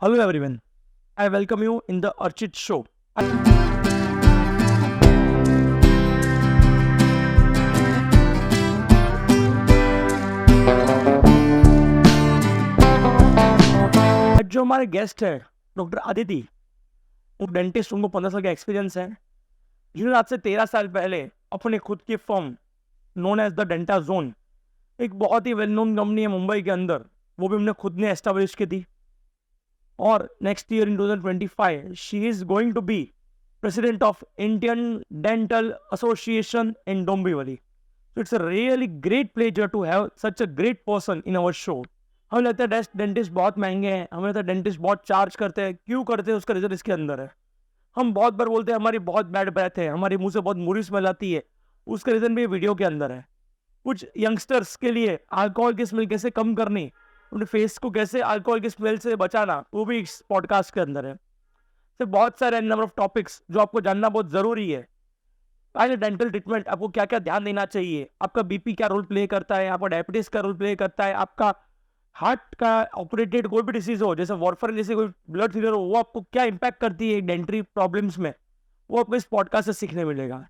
Hello everyone, I welcome you in the Archit Show. आज जो हमारे गेस्ट है डॉक्टर आदिति, वो डेंटिस्ट, उनको 15 साल का एक्सपीरियंस है, जिन्होंने आज से 13 साल पहले अपने खुद की firm known as the Denta Zone, एक बहुत ही वेल नोन कंपनी है मुंबई के अंदर, वो भी हमने खुद ने एस्टेब्लिश की थी। और next year in 2025 she is going to be president of Indian Dental Association in Dombivli. So it's a really great pleasure to have such a great person in our show. हमें लगता है डेंटिस्ट बहुत महंगे हैं, हमें लगता है डेंटिस्ट बहुत चार्ज करते हैं, क्यों करते हैं उसका रीजन इसके अंदर है। हम बहुत बार बोलते हैं हमारी बहुत बैड ब्रेथ है, हमारे मुंह से बहुत बुरी स्मेल आती है, उसका रीजन भी वीडियो के अंदर है। कुछ यंगस्टर्स के लिए अल्कोहल की स्मेल कैसे कम करनी, उनके फेस को कैसे अल्कोहल की स्मेल से बचाना, वो भी इस पॉडकास्ट के अंदर है। तो बहुत सारे नंबर ऑफ टॉपिक्स जो आपको जानना बहुत ज़रूरी है। पहले डेंटल ट्रीटमेंट, आपको क्या क्या ध्यान देना चाहिए, आपका बीपी क्या रोल प्ले करता है, आपका डायबिटीज का रोल प्ले करता है, आपका हार्ट का ऑपरेटेड कोई भी डिसीज हो, जैसे वार्फरिन जैसे कोई ब्लड फिलर हो, वो आपको क्या इंपैक्ट करती है डेंटरी प्रॉब्लम्स में, वो आपको इस पॉडकास्ट से सीखने मिलेगा।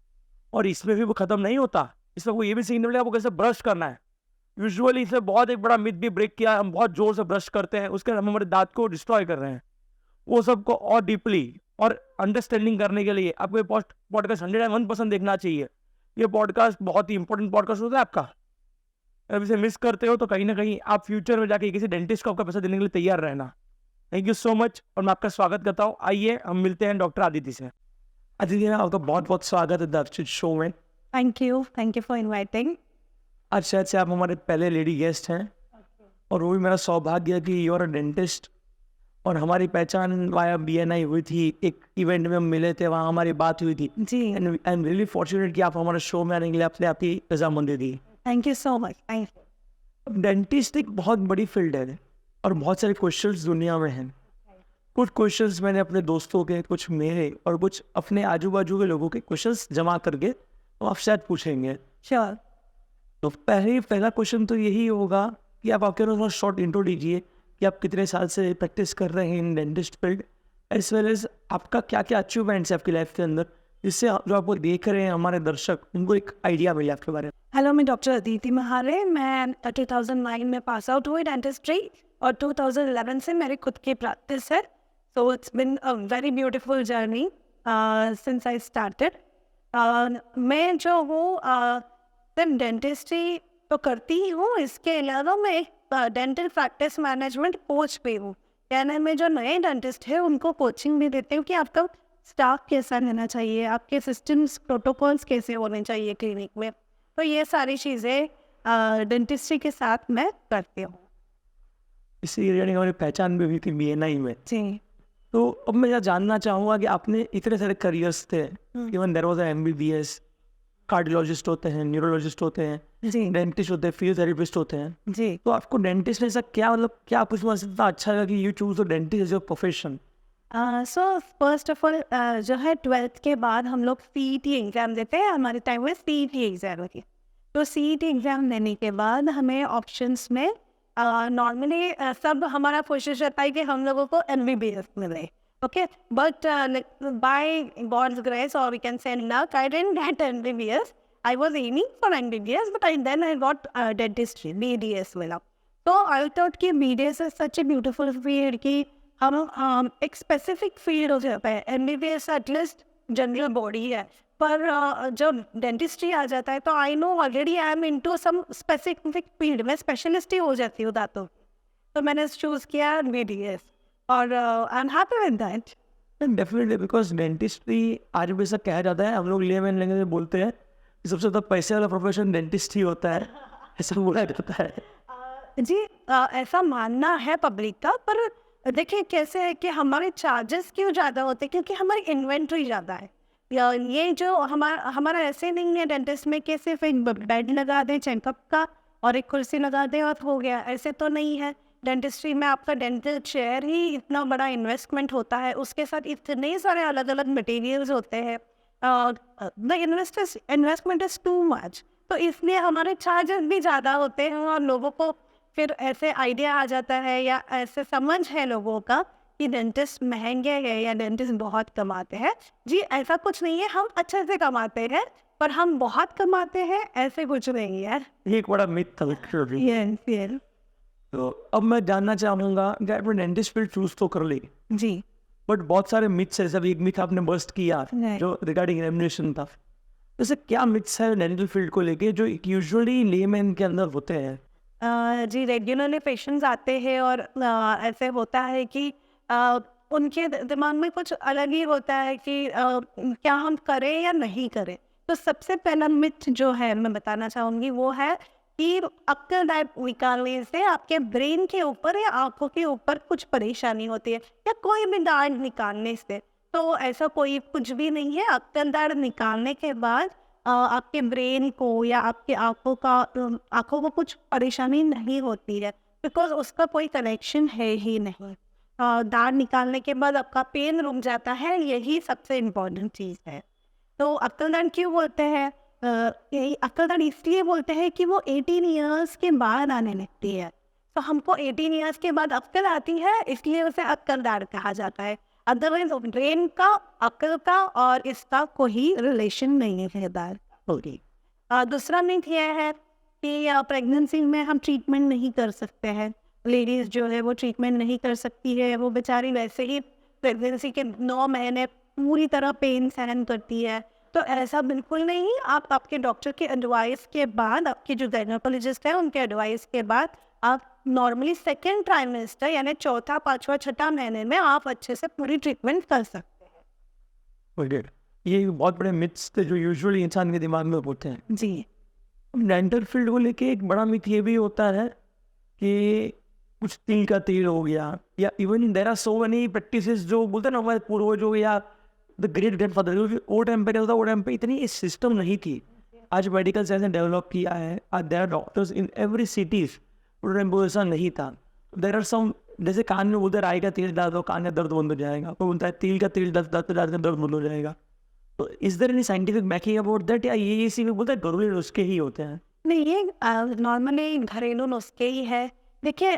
और इसमें भी वो खत्म नहीं होता, इसमें आपको ये भी सीखने मिलेगा आपको कैसे ब्रश करना है। यूजुअली इसमें बहुत एक बड़ा मिथ भी ब्रेक किया, हम बहुत जोर से ब्रश करते हैं, उसके हम हमारे दांत को डिस्ट्रॉय कर रहे हैं। वो सबको और डीपली और अंडरस्टैंडिंग करने के लिए आपको ये पॉडकास्ट 101% देखना चाहिए। ये पॉडकास्ट बहुत ही इंपॉर्टेंट पॉडकास्ट होता है आपका। अगर इसे मिस करते हो तो कहीं ना कहीं आप फ्यूचर में जाके किसी डेंटिस्ट को आपका पैसा देने के लिए तैयार रहना। थैंक यू सो मच और मैं आपका स्वागत करता हूँ। आइए हम मिलते हैं डॉक्टर आदिति से। आदिति मैम, आपका बहुत बहुत स्वागत है द अर्चित शो में। Thank you for inviting. आज शायद से आप हमारे पहले लेडी गेस्ट हैं और वो भी मेरा सौभाग्य है कि यू आर अ डेंटिस्ट और हमारी पहचान वाया BNI हुई थी। एक इवेंट में हम मिले थे, वहाँ हमारी बात हुई थी जी, and I am really fortunate कि आप हमारे शो में आने के लिए आपने आपकी रजामंदी दी। Thank you so much. Thank you. Dentist एक बहुत बड़ी फील्ड है और बहुत सारे क्वेश्चंस दुनिया में हैं। कुछ क्वेश्चंस मैंने अपने दोस्तों के, कुछ मेरे और कुछ अपने आजू बाजू के लोगों के क्वेश्चंस जमा करके तो आप शायद पूछेंगे। श्योर। तो पहला क्वेश्चन तो यही होगा कि आप आपके थोड़ा शॉर्ट इंट्रो दीजिए कि आप कितने साल से प्रैक्टिस कर रहे हैं in dentist field, as well as आपका क्या क्या अचीवमेंट्स है आपकी लाइफ के अंदर, जिससे जो आपको देख रहे हैं हमारे दर्शक, उनको एक आइडिया मिले आपके बारे में। हेलो, मैं डॉक्टर अदिति महारे। मैं 2009 में पास आउट हुई डेंटिस्ट्री और 2011 से मेरी खुद की प्रैक्टिस है। So it's been a very beautiful journey since I started. मैं जो हूँ सिर्फ डेंटिस्ट्री तो करती ही हूँ, इसके अलावा मैं एक डेंटल प्रैक्टिस मैनेजमेंट कोच भी हूँ। कहने में जो नए डेंटिस्ट है उनको कोचिंग भी देते हूँ कि आपका स्टाफ कैसा रहना चाहिए, आपके सिस्टम्स प्रोटोकॉल्स कैसे होने चाहिए क्लिनिक में। तो ये सारी चीज़ें डेंटिस्ट्री के साथ मैं करती हूँ। इसी रिगार्डिंग हमारी पहचान भी हुई थी BNI में। जी। तो अब मैं यह जानना चाहूँगा कि आपने इतने सारे करियर्स थे, even there was MBBS, cardiologist होते हैं, न्यूरोलॉजिस्ट होते हैं, जी। डेंटिस्ट होते हैं, फिजियोथेरेपिस्ट होते हैं। जी। तो आपको डेंटिस्ट में ऐसा क्या, मतलब क्या आपको इसमें इतना अच्छा लगा कि you choose the dentist as your profession? So first of all जो है 12th के बाद हम लोग CET एग्ज़ाम देते हैं। हमारे टाइम में CET एग्ज़ाम होती है। तो CET एग्ज़ाम देने के बाद हमें ऑप्शंस में नॉर्मली सब हमारा कोशिश रहता है कि हम लोगों को MBBS मिले। Okay, but by God's grace और we can say luck, I didn't get MBBS. I was aiming for MBBS, but then I got dentistry, BDS मिला। तो आई थॉट कि BDS is such a beautiful field कि हम एक specific field हो जाता है। MBBS एटलीस्ट जनरल बॉडी है, पर जो डेंटिस्ट्री आ जाता है तो I know already I am into some specific field में स्पेशलिस्ट ही हो जाती हूँ दांतों। तो मैंने चूज़ किया BDS और I am happy with that. Definitely, because dentistry आज भी ऐसा कहा जाता है, हम लोग लेमन लैंग्वेज में बोलते हैं कि सबसे ज़्यादा पैसे वाला प्रोफेशन डेंटिस्ट ही होता है, ऐसा बोला जाता है। जी, ऐसा मानना है पब्लिक का, पर देखिए कैसे है कि हमारे चार्जेस क्यों ज़्यादा होते हैं, क्योंकि हमारी इन्वेंट्री ज़्यादा है। ये जो हमारा ऐसे नहीं है डेंटिस्ट में कि सिर्फ एक बेड लगा दें चेकअप का और एक कुर्सी लगा दें और हो गया, ऐसे तो नहीं है। डेंटिस्ट्री में आपका डेंटल चेयर ही इतना बड़ा इन्वेस्टमेंट होता है, उसके साथ इतने सारे अलग अलग मटेरियल्स होते हैं। The investment is too much, तो इसलिए हमारे चार्जेस भी ज़्यादा होते हैं और लोगों को फिर ऐसे आइडिया आ जाता है या ऐसे समझ है लोगों का कि डेंटिस्ट महंगे हैं या डेंटिस्ट बहुत कमाते हैं। जी ऐसा कुछ नहीं है, हम अच्छे से कमाते हैं, पर हम बहुत कमाते हैं ऐसे कुछ नहीं है। ये एक बड़ा मिथ था literally। यस यस तो अब मैं जानना चाहूँगा कि आपने डेंटिस्ट फील्ड चूज तो कर ली, जी बट बहुत सारे मिथ्स है, सब एक मिथ आपने बस्ट किया Right. जो रिगार्डिंग रेम्युनरेशन था। जैसे क्या मिथ्स है डेंटल फील्ड को लेके जो यूजुअली लेमैन के अंदर होते हैं? जी रेगुलरली पेशेंट्स आते हैं और ऐसे होता है कि उनके दिमाग में कुछ अलग ही होता है कि क्या हम करें या नहीं करें। तो सबसे पहला मिथ जो है मैं बताना चाहूँगी वो है कि अक्ल दांत निकालने से आपके ब्रेन के ऊपर या आंखों के ऊपर कुछ परेशानी होती है या कोई भी दांत निकालने से। तो ऐसा कोई कुछ भी नहीं है। अक्ल दांत निकालने के बाद आपके ब्रेन को या आपके आंखों को कुछ परेशानी नहीं होती है, बिकॉज उसका कोई कनेक्शन है ही नहीं। दांत निकालने के बाद आपका पेन रुक जाता है, यही सबसे इम्पोर्टेंट चीज़ है। तो अक्लदान क्यों बोलते हैं? यही अक्लदान इसलिए बोलते हैं कि वो 18 ईयर्स के बाद आने लगती है। तो हमको 18 ईयर्स के बाद अक्ल आती है, इसलिए उसे अक्लदान कहा जाता है। अदरवाइज ब्रेन का, अक्ल का और इसका कोई रिलेशन नहीं है दांत। ओके। दूसरा मिथ यह है कि प्रेगनेंसी में हम ट्रीटमेंट नहीं कर सकते हैं। लेडीज़ जो है वो ट्रीटमेंट नहीं कर सकती है, वो बेचारी वैसे ही प्रेगनेंसी के 9 महीने पूरी तरह पेन सहन करती है। तो ऐसा बिल्कुल नहीं। आप आपके डॉक्टर के एडवाइस के बाद, आपके जो गायनेकोलॉजिस्ट है उनके एडवाइस के बाद आप नॉर्मली सेकेंड ट्राइमेस्टर यानी चौथा, पाँचवा, छठा महीने में आप अच्छे से पूरी ट्रीटमेंट कर सकते हैं। ओके। ये बहुत बड़े मिथ्स थे जो यूजुअली इंसान के दिमाग में होते हैं। जी डेंटल फील्ड को लेके एक बड़ा मिथ ये भी होता है कि कुछ तिल का तेल हो गया या even there are so many practices जो बोलते हैं ना हमारे पूर्वजों या द ग्रेट ग्रैंडफादर, वो टाइम पे होता, वो टाइम पे इतनी सिस्टम नहीं थी। आज मेडिकल साइंस ने डेवलप किया है, आज there are doctors in every cities. उस टाइम पे ऐसा नहीं था। देयर आर सम, जैसे कान में बोलते राई का तेल डाल दो कान में दर्द बंद हो जाएगा, तो बोलता है तिल का तेल डालते डालते दर्द बंद हो जाएगा। तो is there any scientific backing about that, या ये इसी में बोलते हैं घरेलू नुस्खे ही होते हैं? नहीं, ये नॉर्मली घरेलू नुस्खे ही है। देखिए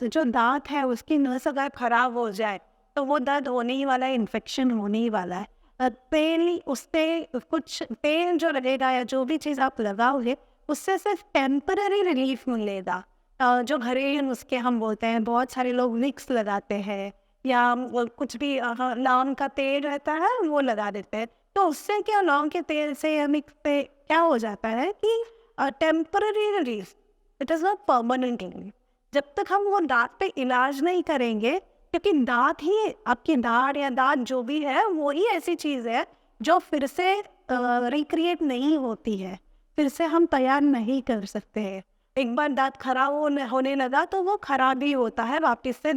जो दांत है उसकी नस अगर खराब हो जाए तो वो दर्द होने ही वाला है, इन्फेक्शन होने ही वाला है। तेल, उससे कुछ तेल जो लगेगा या जो भी चीज़ आप लगाओगे उससे सिर्फ टेम्पररी रिलीफ मिलेगा। जो घरेलू नुस्खे हम बोलते हैं, बहुत सारे लोग विक्स लगाते हैं या वो कुछ भी लौंग का तेल रहता है वो लगा देते हैं। तो उससे क्या, लौंग के तेल से या मिक्स से क्या हो जाता है कि temporary relief, it is not permanent relief. जब तक हम वो दांत पे इलाज नहीं करेंगे, क्योंकि दांत ही, आपकी दाढ़ या दांत जो भी है वो ही ऐसी चीज़ है जो फिर से रिक्रिएट नहीं होती है, फिर से हम तैयार नहीं कर सकते हैं। एक बार दांत खराब होने लगा तो वो खराब ही होता है, वापस से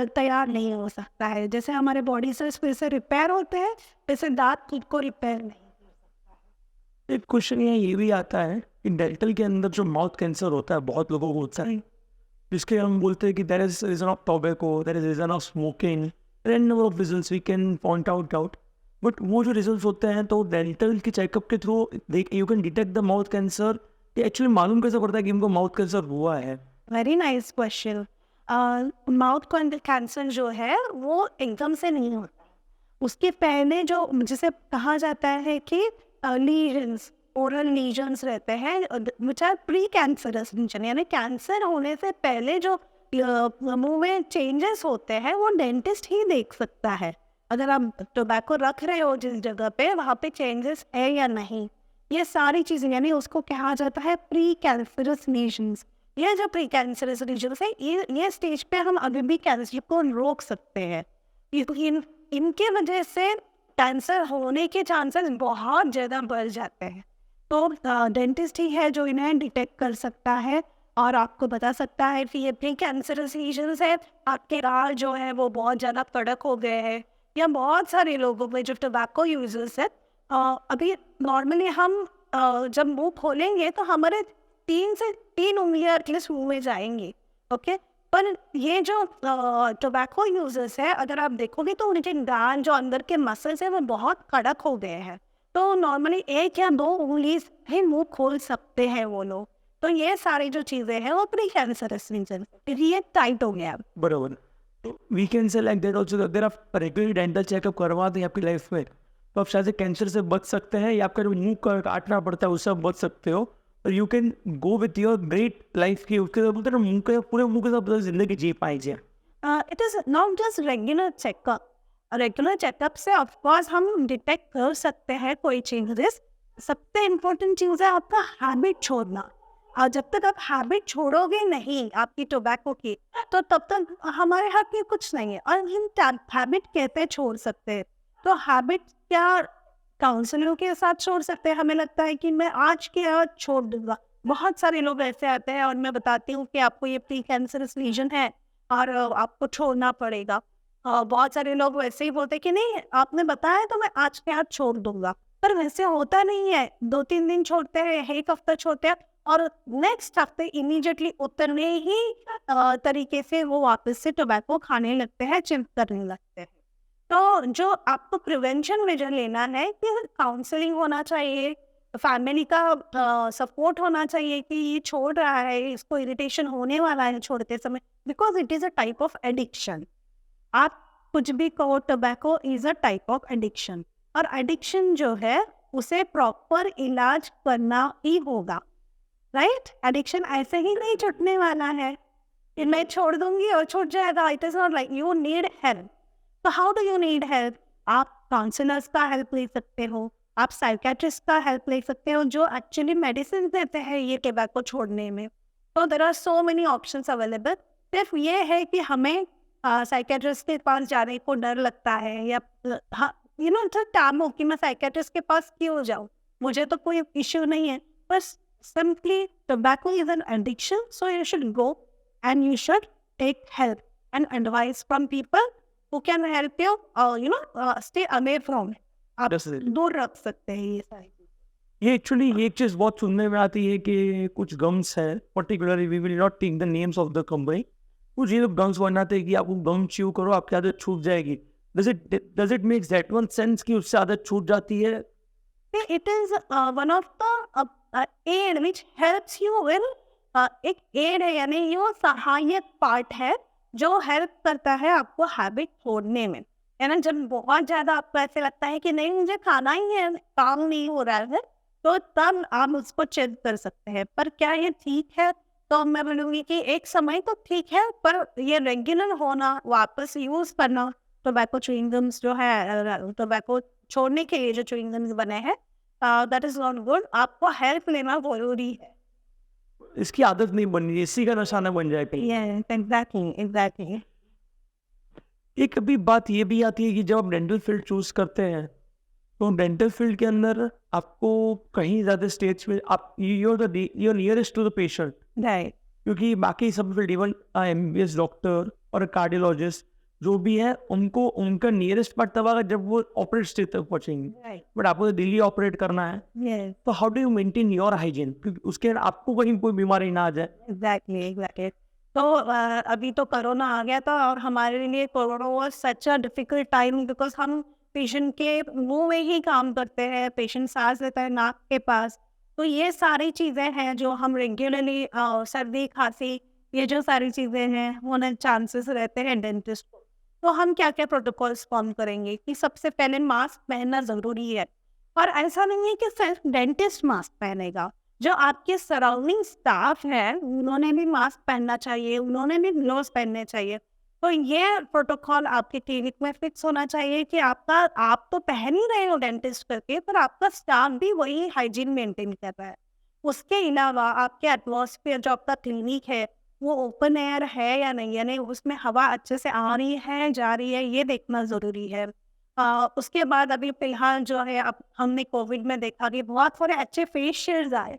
तैयार नहीं हो सकता है। जैसे हमारे बॉडी से फिर से रिपेयर होते हैं, वैसे दांत खुद को रिपेयर नहीं। एक क्वेश्चन ये भी आता है कि डेंटल के अंदर जो माउथ कैंसर होता है बहुत लोगों को होता है, जिसके हम बोलते हैं कि there is reason of tobacco, there is reason of smoking, there are number of reasons we can point out. But वो जो रीजंस होते हैं तो डेंटल के चेकअप के through you can detect the mouth cancer. ये एक्चुअली मालूम कैसे पड़ता है कि इनको माउथ कैंसर हुआ है? Very nice question. Mouth cancer जो है वो एकदम से नहीं होता। उसके पहले जो, जिसे कहा जाता है कि लीजन्स, ओरल लीजन्स रहते हैं which are pre cancerous lesion, यानी कैंसर होने से पहले जो मुंह में चेंजेस होते हैं वो डेंटिस्ट ही देख सकता है। अगर आप टोबैको रख रहे हो जिस जगह पे, वहाँ पे चेंजेस है या नहीं, ये सारी चीज़ें, यानी उसको कहा जाता है प्री कैंसरस लीजन्स। ये जो प्री कैंसरस लीजन्स है, ये स्टेज पे हम अभी भी कैंसर को रोक सकते हैं। इनके वजह से कैंसर होने के चांसेस बहुत ज़्यादा बढ़ जाते हैं। तो डेंटिस्ट ही है जो इन्हें डिटेक्ट कर सकता है और आपको बता सकता है कि ये प्री कैंसरस लीजन्स है, आपके गाल जो है वो बहुत ज़्यादा कड़क हो गए हैं। या बहुत सारे लोगों में जो टोबैको यूजर्स है, अभी नॉर्मली हम जब मुंह खोलेंगे तो हमारे 3 से 3 उंगलियां एटलीस्ट मुंह में जाएंगी, ओके। पर ये जो टोबैको यूजर्स है, अगर आप देखोगे तो उनके गाल जो अंदर के मसल्स है वो बहुत कड़क हो गए हैं। तो नॉर्मली 1 या 2 उंगली ही मुंह खोल सकते हैं वो लोग। तो ये सारी जो चीज़ें हैं वो प्री कैंसरस रीजन, ये टाइट हो गया। बराबर। We can say like that also, अगर आप रेगुलर डेंटल चेकअप करवाते हैं आपकी लाइफ में, तो आप शायद से कैंसर से बच सकते हैं, या आपका जो मुंह का काटना पड़ता है उससे आप बच सकते हो, और you can go with your great life की, उसके बोलते हैं ना, मुंह के पूरे मुंह के साथ जिंदगी जी पाइए। It is not just regular checkup. Regular checkup से ऑफकोर्स हम डिटेक्ट कर सकते हैं कोई चेंजेस। सबसे इम्पोर्टेंट चीज़ है आपका हैबिट छोड़ना। और जब तक आप हैबिट छोड़ोगे नहीं आपकी टोबैको की, तो तब तक हमारे हाथ में कुछ नहीं है। और हम हैबिट कैसे छोड़ सकते हैं? तो हैबिट क्या काउंसलरों के साथ छोड़ सकते हैं? हमें लगता है कि मैं आज के आज छोड़ दूंगा। बहुत सारे लोग ऐसे आते हैं और मैं बताती हूँ कि आपको ये प्री कैंसरस लीजन है और आपको छोड़ना पड़ेगा। बहुत सारे लोग वैसे ही बोलते हैं कि नहीं, आपने बताया तो मैं आज के आज छोड़ दूंगा, पर वैसे होता नहीं है। 2-3 दिन छोड़ते हैं, 1 हफ्ता छोड़ते हैं, और नेक्स्ट हफ्ते इमीडिएटली उतने ही तरीके से वो वापस से टोबैको खाने लगते हैं, चिप करने लगते हैं। तो जो आपको प्रिवेंशन मेजर लेना है कि काउंसलिंग होना चाहिए, फैमिली का सपोर्ट होना चाहिए कि ये छोड़ रहा है, इसको इरिटेशन होने वाला है छोड़ते समय, because it is a type of addiction. आप कुछ भी कहो, tobacco is a type of addiction, और एडिक्शन जो है उसे प्रॉपर इलाज करना ही होगा, राइट? एडिक्शन ऐसे ही नहीं छूटने वाला है कि मैं छोड़ दूंगी और छूट जाएगा। It is not like, you need help. तो how do you need help? आप काउंसलर्स का हेल्प ले सकते हो, आप साइकेट्रिस्ट का हेल्प ले सकते हो, जो एक्चुअली मेडिसिन देते हैं ये टोबैको छोड़ने में। तो there are so many options available. सिर्फ ये है कि हमें साइकेट्रिस्ट के पास जाने को डर लगता है, या यू नो टाइम हो कि मैं साइकेट्रिस्ट के पास क्यों जाऊँ, मुझे तो कोई इश्यू नहीं है, बस simply tobacco is an addiction, so you should go and you should take help and advice from people who can help you, stay away from it. आप That's it. दूर रख सकते हैं ये सारी चीज़ें। ये एक्चुअली एक चीज़ बहुत सुनने में आती है कि कुछ गम्स है, particularly we will not take the names of the company, कुछ ये लोग गम्स बनाते हैं कि आपको गम च्यू करो आपकी आदत छूट जाएगी। Does it makes that one sense कि उससे आदत छूट जाती है? It is one of the aid which helps you in एक एड है, यानी ये सहायक पार्ट है जो हेल्प करता है आपको हैबिट छोड़ने में, है ना? जब बहुत ज़्यादा आपको ऐसे लगता है कि नहीं मुझे खाना ही है, काम नहीं हो रहा है, तो तब आप उसको चेक कर सकते हैं। पर क्या ये ठीक है? तो मैं बोलूँगी कि एक समय तो ठीक है, पर ये रेगुलर होना, वापस यूज़ करना, टोबैको च्युइंग गम्स जो है, टोबैको छोड़ने के लिए जो च्युइंग गम्स बने हैं, दैट इज़ नॉट गुड। आपको हेल्प लेना ज़रूरी है। इसकी आदत नहीं बननी, इसी का नशा ना बन जाए कहीं। Yes, exactly, exactly. एक अभी बात ये भी आती है कि जब आप डेंटल फील्ड चूज करते हैं, तो डेंटल फील्ड के अंदर आपको कहीं ज़्यादा स्टेज पे आप you're nearest to the patient, Right, क्योंकि बाकी सब फील्ड इवन MBBS डॉक्टर और कार्डियोलॉजिस्ट जो भी है, उनको उनका नियरेस्ट पार्ट तब आएगा जब वो ऑपरेट स्टेज तक पहुँचेंगे। right. बट आपको तो दिल्ली ऑपरेट करना है, Yes, तो how do you maintain your hygiene, क्योंकि उसके अंदर आपको कहीं कोई बीमारी ना आ जाए। exactly, exactly. तो अभी तो कोरोना आ गया था, और हमारे लिए corona was such a difficult time, because हम पेशेंट के मुंह में ही काम करते हैं, पेशेंट सांस लेता है नाक के पास। तो ये सारी चीज़ें हैं जो हम रेगुलरली, सर्दी खांसी, ये जो सारी चीज़ें हैं होने चांसेस रहते हैं डेंटिस्ट को। तो हम क्या क्या प्रोटोकॉल्स फॉर्म करेंगे कि सबसे पहले मास्क पहनना ज़रूरी है, और ऐसा नहीं है कि सिर्फ डेंटिस्ट मास्क पहनेगा, जो आपके सराउंडिंग स्टाफ है उन्होंने भी मास्क पहनना चाहिए, उन्होंने भी ग्लोव्स पहनने चाहिए। तो ये प्रोटोकॉल आपके क्लिनिक में फिक्स होना चाहिए कि आप तो पहन ही रहे हो डेंटिस्ट करके, पर आपका स्टाफ भी वही हाइजीन मेंटेन कर रहा है। उसके अलावा आपके एटमॉस्फेयर जो आपका क्लिनिक है वो ओपन एयर है या नहीं, यानी उसमें हवा अच्छे से आ रही है जा रही है, ये देखना ज़रूरी है। उसके बाद अभी फिलहाल जो है, अब हमने कोविड में देखा कि बहुत सारे अच्छे फेस शील्ड्स आए।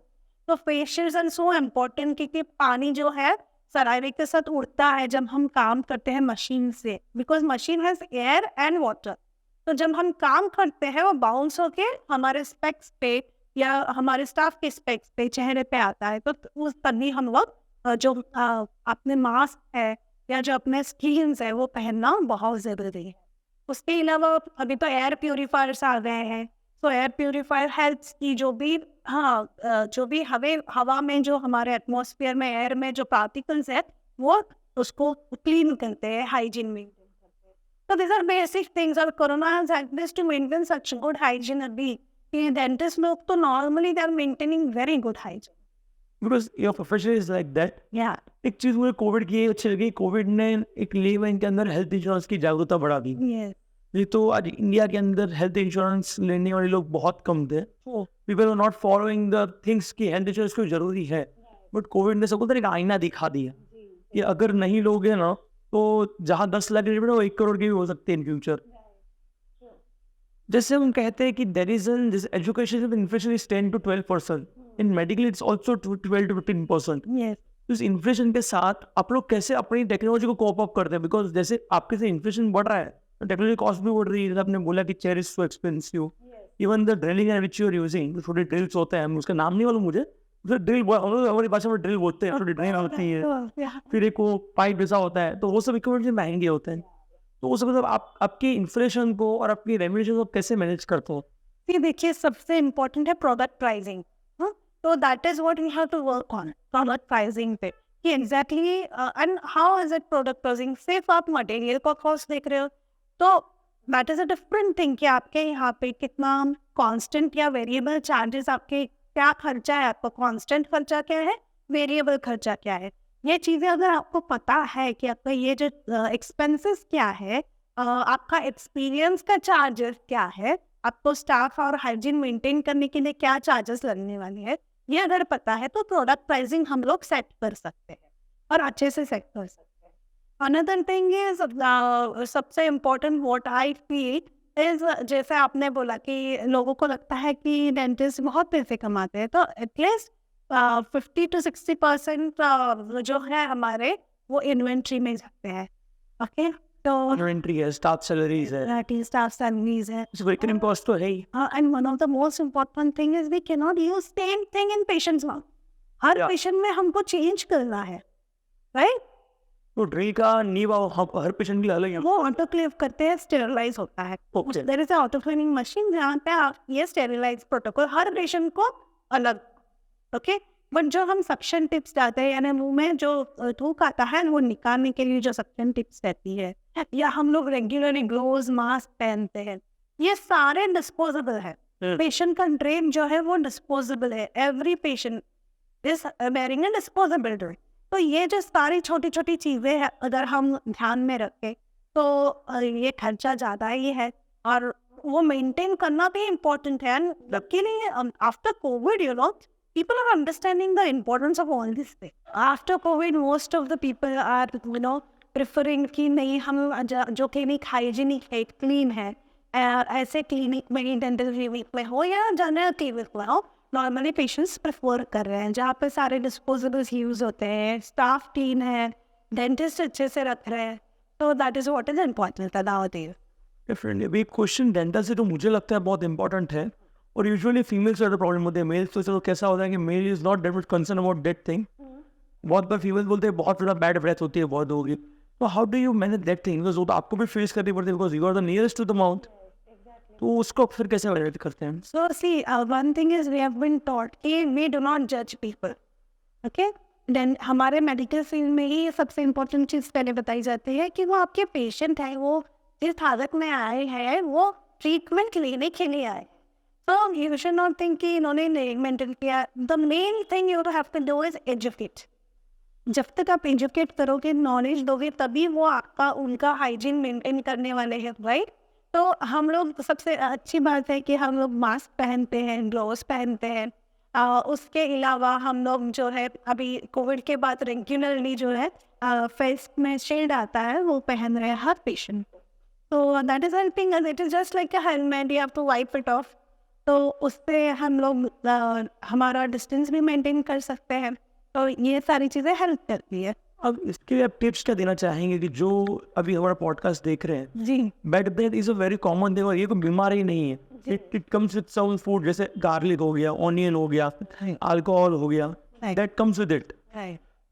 तो face shields are so important, क्योंकि पानी जो है सलाइवा के साथ उड़ता है जब हम काम करते हैं मशीन से, because machine has air and water. तो जब हम काम करते हैं वो बाउंस होके हमारे स्पेक्स पे या हमारे स्टाफ के स्पेक्स पे, चेहरे पे आता है। तो उस तभी हम लोग जो अपने मास्क है या जो अपने स्किन्स है वो पहनना बहुत ज़रूरी है। उसके अलावा अभी तो एयर प्यूरीफायर्स आ गए हैं, तो एयर प्यूरीफायर हेल्प्स की जो भी जो भी हवा में जो हमारे एटमॉस्फेयर में, एयर में जो पार्टिकल्स है वो उसको क्लीन करते हैं, हाइजीन मेंटेन करते हैं। तो दिस आर बेसिक थिंग्स और corona has helped us to maintain such good hygiene अभी कि डेंटिस्ट लोग तो normally they are maintaining very good hygiene. Because your profession is like that. या एक चीज़ मुझे कोविड की अच्छी लगी, कोविड ने एक लेमैन के अंदर हेल्थ इंश्योरेंस की जागरूकता बढ़ा दी। यस नहीं तो आज इंडिया के अंदर हेल्थ इंश्योरेंस लेने वाले लोग बहुत कम थे। People are not following the things की हेल्थ इंश्योरेंस क्यों जरूरी है। बट कोविड ने सबको एक आईना दिखा दिया कि अगर नहीं लोगे ना तो जहाँ 10 लाख की वो 1 करोड़ की भी हो सकती है इन फ्यूचर। जैसे हम कहते हैं कि there is this education inflation is 10 to 12%, in medical it's also 12 to 15%। Yes इस इन्फ्लेशन के साथ आप लोग कैसे अपनी टेक्नोलॉजी को कोप अप करते हैं? बिकॉज जैसे आपके से इन्फ्लेशन बढ़ रहा है, टेक्नोलॉजी कॉस्ट भी बढ़ रही है। जैसे आपने बोला कि chair is so expensive, even the drilling and which you are using, छोटे ड्रिल्स होते हैं, उसका नाम नहीं मालूम मुझे, उसे ड्रिल हमारी भाषा में ड्रिल बोलते हैं, छोटी ड्रिल होती है, फिर एक वो पाइप जैसा होता है, तो वो सब इक्विपमेंट महंगे होते हैं। तो वो सब मतलब आप आपके इन्फ्लेशन को और आपकी रेम्यूनरेशन को कैसे मैनेज करते हो? ये देखिए सबसे इम्पोर्टेंट है प्रोडक्ट प्राइसिंग। तो that is what we have to work on, product pricing पे कि exactly and how is it product pricing. सिर्फ आप मटेरियल का कॉस्ट देख रहे हो तो that is a different thing कि आपके यहाँ पे कितना कांस्टेंट या वेरिएबल चार्जेस, आपके क्या खर्चा है, आपका कांस्टेंट खर्चा क्या है, वेरिएबल खर्चा क्या है। ये चीज़ें अगर आपको पता है कि आपका ये जो एक्सपेंसेस क्या है, आपका एक्सपीरियंस का चार्जेस क्या है, आपको स्टाफ और हाइजीन मेंटेन करने के लिए क्या चार्जेस लगने वाले हैं, ये अगर पता है तो प्रोडक्ट प्राइसिंग हम लोग सेट कर सकते हैं और अच्छे से सेट कर सकते हैं। अनदर थिंग इज सबसे important what I feel is, जैसे आपने बोला कि लोगों को लगता है कि डेंटिस्ट बहुत पैसे कमाते हैं, तो एटलीस्ट 50 to 60% जो है हमारे वो इन्वेंट्री में जाते हैं। ओके तो इन्वेंट्री है, स्टाफ सैलरीज है, स्टाफ सैलरीज है, रिकरिंग कॉस्ट तो है ही। and one of the most important thing is we cannot use same thing in patients now. Her Yeah. Patient में हमको चेंज करना है, राइट? तो ड्रिल का नीवा हर पेशेंट के लिए अलग है। वो ऑटोक्लेव करते हैं, स्टेरिलाइज होता है। Okay. There is a autoclaving machine जहाँ पे आप ये स्टेरिलाइज प्रोटोकॉल हर पेशेंट को अलग। ओके बट जो हम सक्शन टिप्स डालते हैं यानी मुंह में जो थूक आता है वो निकालने के लिए जो सक्शन टिप्स रहती है, या हम लोग रेगुलरली ग्लोव्स मास्क पहनते हैं, ये सारे डिस्पोजेबल है। पेशेंट का ड्रेन जो है वो डिस्पोजेबल है। Every patient is wearing a disposable drain. तो ये जो सारी छोटी छोटी चीज़ें हैं अगर हम ध्यान में रखें तो ये खर्चा ज़्यादा ही है और वो मेंटेन करना भी इम्पोर्टेंट है। And luckily after Covid you know people are understanding the importance of all this thing. After COVID, most of the people are, you know, preferring कि नहीं हम जो क्लिनिक हाइजीनिक है, क्लीन है, ऐसे क्लिनिक में डेंटल क्लिनिक में हो या जनरल क्लिनिक में हो, नॉर्मली पेशेंट्स प्रेफर कर रहे हैं जहाँ पे सारे डिस्पोजेबल्स यूज़ होते हैं, स्टाफ क्लीन है, डेंटिस्ट अच्छे से रख रहे हैं। तो that is what is important दावत। डेफिनेटली। अभी क्वेश्चन डेंटल से तो मुझे लगता है बहुत इंपॉर्टेंट है, और यूजुअली फीमेल्स ज़्यादा प्रॉब्लम होते हैं। मेल्स तो चलो कैसा होता है कि male is not that much concern about that thing. बहुत बार फीमेल्स बोलते हैं बहुत ज़्यादा बैड ब्रेथ होती है, बहुत होगी। तो how do you manage that thing? Because वो तो आपको भी फेस करनी पड़ती है, because you are the nearest to the mouth. तो उसको फिर कैसे मैनेज करते हैं? So see, one thing is we have been taught कि we do not judge people. Okay? Then हमारे मेडिकल फील्ड में ही सबसे इम्पोर्टेंट चीज़ पहले बताई जाती है कि वो आपके पेशेंट है, वो जिस हालत में आए हैं वो ट्रीटमेंट लेने के लिए आए। So you should not think कि इन्होंने नहीं मेंटेन किया। The main thing you have to do is educate. जब तक आप एजुकेट करोगे, नॉलेज दोगे, तभी वो आपका उनका हाइजीन मेंटेन करने वाले हैं, राइट? तो हम लोग सबसे अच्छी बात है कि हम लोग मास्क पहनते हैं, ग्लोव्स पहनते हैं। उसके अलावा हम लोग जो है अभी कोविड के बाद रेगुलरली जो है फेस में शील्ड आता है वो पहन रहे हैं हर पेशेंट को। तो that is helping us. It is just like a helmet, you have to wipe it off. तो उससे हम लोग हमारा डिस्टेंस भी मेंटेन कर सकते हैं। तो ये सारी चीज़ें हेल्प करती है। अब इसके लिए आप टिप्स क्या देना चाहेंगे कि जो अभी हमारा पॉडकास्ट देख रहे हैं? जी bad breath is a very common thing और ये कोई बीमारी नहीं है। It comes with some food, जैसे गार्लिक हो गया, ऑनियन हो गया, अल्कोहल हो गया, दैट कम्स विद इट।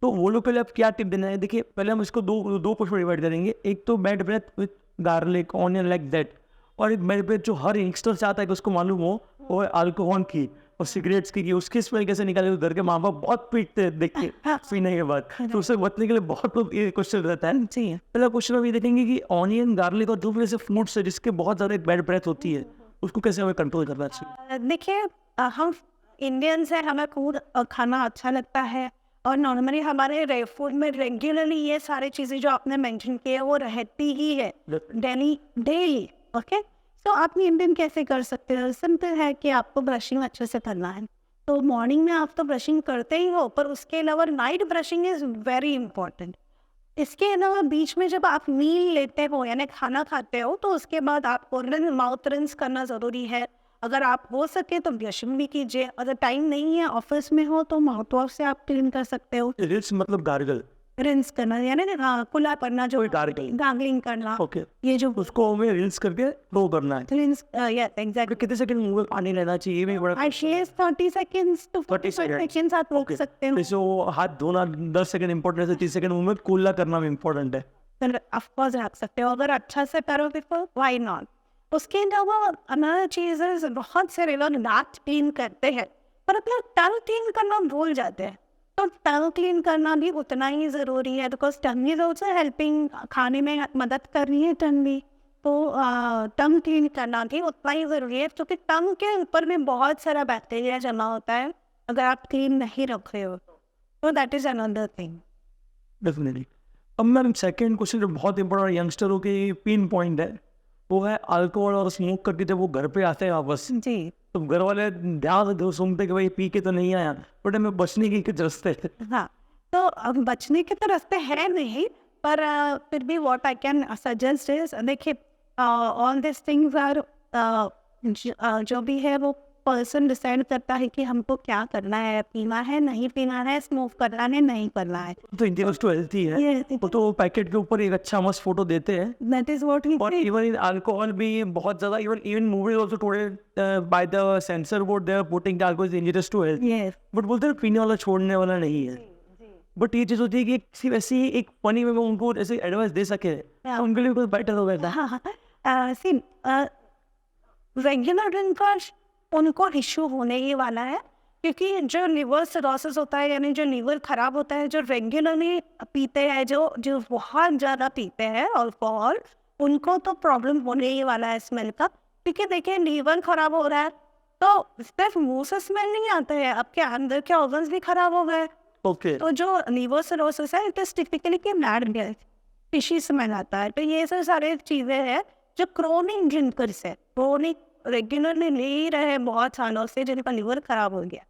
तो वो लोग के लिए आप क्या टिप देना है? देखिए पहले हम इसको दो कुछ में डिवाइड करेंगे। एक तो bad breath with garlic, onion like that, और एक बैड ब्रेथ जो हर यंगस्टर चाहता है कि उसको मालूम हो वो है अल्कोहल की, और सिगरेट्स की उसकी स्मेल कैसे निकाले, तो घर के माँ बाप बहुत पीटते हैं देख के पीने के बाद, तो उससे बचने के लिए बहुत लोग ये क्वेश्चन रहता है। जी पहला क्वेश्चन हम ये देखेंगे कि ऑनियन, गार्लिक और जो भी ऐसे फूड्स है जिसके बहुत ज़्यादा एक बैड ब्रेथ होती है, उसको कैसे हमें कंट्रोल करना चाहिए? देखिए हम इंडियंस हैं, हमें फूड खाना अच्छा लगता है और नॉर्मली हमारे फूड में रेगुलरली ये सारी चीज़ें जो आपने मेंशन की है वो रहती ही है डेली। ओके, तो आप इंडियन कैसे कर सकते हो? सिंपल है कि आपको ब्रशिंग अच्छे से करना है। तो मॉर्निंग में आप तो ब्रशिंग करते ही हो, पर उसके अलावा night brushing is very important. इसके अलावा बीच में जब आप मील लेते हो यानी खाना खाते हो, तो उसके बाद आपको माउथ रिंस करना ज़रूरी है। अगर आप हो सके तो ब्रशिंग भी कीजिए, अगर टाइम नहीं है ऑफिस में हो तो माउथ वॉश से आप क्लीन कर सकते हो। रिल्स मतलब गार्गल? रिंस करना यानी कुल्ला करना, जो gargle। गार्गलिंग करना, ओके, ये जो उसको हमें रिल्स करके फ्लो करना है। रिंस यस फिर एग्जैक्टली। कितने सेकंड मुंह में पानी लेना चाहिए, ये भी बड़ा at least 30 seconds to 30 45 seconds। Seconds आप रोक ओके, सकते हो। जैसे वो हाथ धोना 10 सेकंड इंपॉर्टेंट है, 30 सेकंड मुंह में कुल्ला करना भी इंपॉर्टेंट है। फिर ऑफकोर्स रख सकते हो, अगर अच्छा से करोगे तो व्हाई नॉट। उसके अलावा अनदर चीज़ है, बहुत से लोग दांत क्लीन करते हैं पर अपना टंग क्लीन करना भूल जाते हैं। तो टंग क्लीन करना भी उतना ही ज़रूरी है, because tongue is also helping, खाने में मदद कर रही है टंग भी। तो टंग क्लीन करना भी उतना ही ज़रूरी है, क्योंकि टंग के ऊपर में बहुत सारा बैक्टीरिया जमा होता है अगर आप क्लीन नहीं रख रहे हो तो that is another thing. Definitely. अब मैम सेकंड क्वेश्चन जो बहुत इंपॉर्टेंट यंगस्टरों की पिन पॉइंट है, वो है अल्कोहल और स्मोक करके जब वो घर पे आते हैं वापस, जी तो घर वाले ध्यान से सुनते कि भाई पी के तो नहीं आया, बट हमें बचने की कुछ रास्ते हैं। हाँ, तो अब बचने के तो रास्ते हैं नहीं, पर फिर भी what I can suggest is, देखिए ऑल दिस थिंग्स आर जो भी है वो पर्सन डिसाइड करता है कि हमको क्या करना है, पीना है नहीं पीना है, स्मोक करना है नहीं करना है। तो इंडियंस टू हेल्थी है, वो तो पैकेट के ऊपर एक अच्छा मस्त फोटो देते हैं। दैट इज व्हाट वी और इवन इन अल्कोहल भी बहुत ज्यादा, even movies also today by the censor board they are putting the alcohol is injurious to health, yes but बोलते हैं पीने वाला छोड़ने वाला नहीं है। बट ये चीज होती है कि सिर्फ ऐसी एक फनी वे में उनको ऐसे एडवाइस दे सके तो उनके लिए कुछ बेटर हो गया। सी रेगुलर ड्रिंकर्स उनको इश्यू होने ही वाला है, क्योंकि जो लिवर सिरोसिस होता है यानी जो लीवर खराब होता है, जो रेगुलरली पीते हैं, जो बहुत ज़्यादा पीते हैं अल्कोहल, उनको तो प्रॉब्लम होने ही वाला है स्मेल का। क्योंकि देखिए लीवर खराब हो रहा है तो सिर्फ मुंह से स्मेल नहीं आता है, आपके अंदर के ऑर्गन्स भी खराब हो गए। ओके, तो जो लीवर सिरोसिस है इट इज टिपिकली के मैड गैस, फिशी स्मेल आता है। तो ये सब सारी चीज़ें हैं जो क्रोनिक ड्रिंकर्स है, क्रोनिक रेगुलरली ले ही रहे बहुत सालों से, जिनका लिवर खराब हो गया,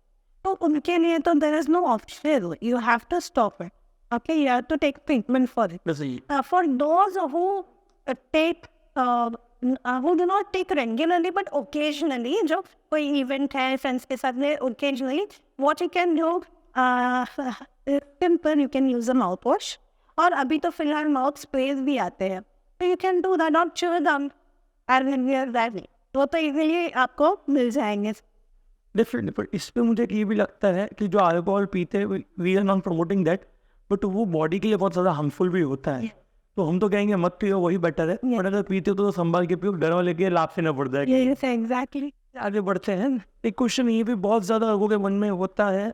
तो उनके लिए तो there is no option, you have to stop it. Okay, you have to take treatment for it. For those who take who do not take regularly but occasionally, जो कोई इवेंट है फ्रेंड्स के साथ में occasionally, what you can do, simple, you can use a mouthwash, और अभी तो फिलहाल माउथ स्प्रेज भी आते हैं, तो you can do that, not chew them and wear that, वो तो इजीली आपको मिल जाएंगे। डिफरेंट, बट इस पे मुझे ये भी लगता है कि जो अल्कोहल पीते हैं we are not promoting that, but वो बॉडी के लिए बहुत ज़्यादा हार्मफुल भी होता है। तो हम तो कहेंगे मत पियो, वही बेटर है, बट अगर पीते हो तो संभाल के पियो, डर वाले के लाभ से न पड़ जाए। Yes exactly. आगे बढ़ते हैं। एक क्वेश्चन ये भी बहुत ज़्यादा लोगों के मन में होता है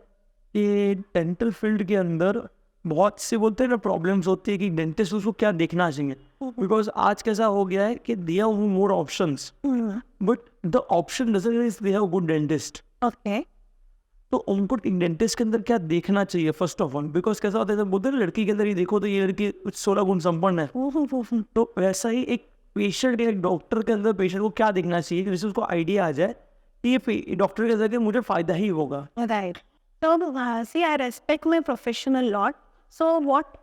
कि डेंटल फील्ड के अंदर बहुत से बोलते हैं ना प्रॉब्लम्स होती है कि डेंटिस्ट उसको क्या देखना चाहिए, बिकॉज आज कैसा हो गया है कि they have more options but the option doesn't mean they have good dentist. Okay, तो उनको डेंटिस्ट के अंदर क्या देखना चाहिए फर्स्ट ऑफ ऑल, बिकॉज कैसा होता है बोलते हैं लड़की के अंदर ही देखो तो ये लड़की 16 गुण संपन्न है, तो वैसा ही एक पेशेंट या एक डॉक्टर के अंदर पेशेंट को क्या देखना चाहिए जिससे उसको आइडिया आ जाए कि ये डॉक्टर के अंदर मुझे फायदा ही होगा। राइट। तो see I respect my professional lot, so what